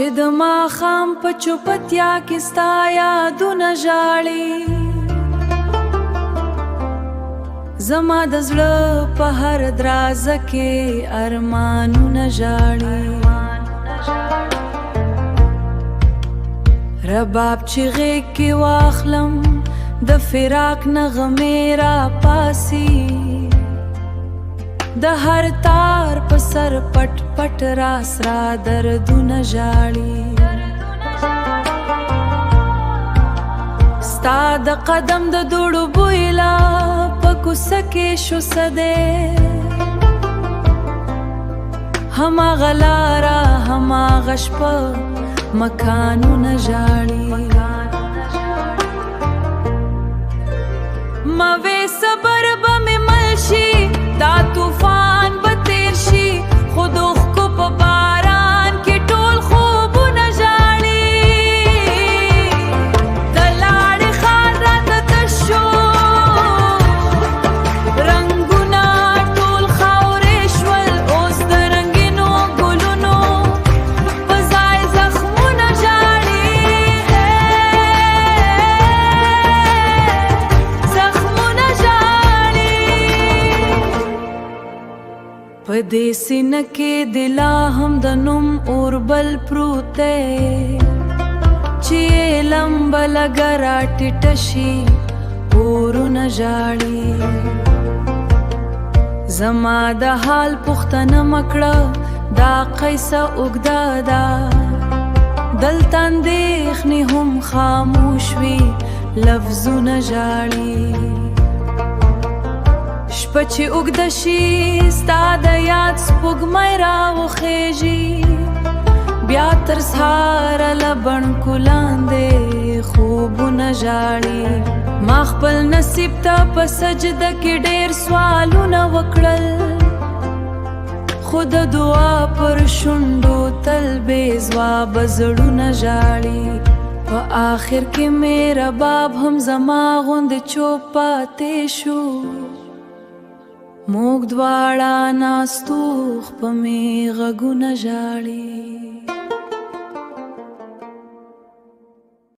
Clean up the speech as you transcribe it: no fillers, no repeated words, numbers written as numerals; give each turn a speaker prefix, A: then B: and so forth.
A: چې د ماښام په چوپتیا کې ستا یادونه ژاړي زما د زړه په هر درازه کې ارمانونه ژاړي رباب چې غېږ کې واخلم د فراق نغمې را پاسي د هر تار په سر پټ پټ راس را دردونه ژاړي ستا د قدم د دوړو بوی لا په کوڅه کې شو سدی هماغه لاره هماغه شپه مکانونه ژاړي ما وې صبر به مې مل شي دا طوفان به تیر شي خو د اوښکو په باران کې ټول خوبونه ژاړي د لاړې ښار راته تش شو رنګونه ټول خاورې شول اوس د رنګینو ګلونو په ځای زخمونه ژاړي زخمونه ژاړي په دې سینه کې د لا هم د نوم اور بل پروت دی چې لمبه لږه راټیټه شي اورونه ژاړي زما د حال پوښتنه مه کړه دا قیصه اوږده ده دلته اندېښنې هم خاموش وي لفظونه ژاړي شپه چې اوږده شي ستا د یاد سپوږمۍ راوخیږي بیا تر سهاره له بڼکو لاندې خوبونه ژاړي ما خپل نصیب ته په سجده کې ډېر سوالونه وکړل خو د دعا پر شونډو تل بې ځوابه زړونه ژاړي په آخر کې مې رباب هم زما غوندې چوپ پاتې شو موږ دواړه ناستو خپه مې غږونه ژاړي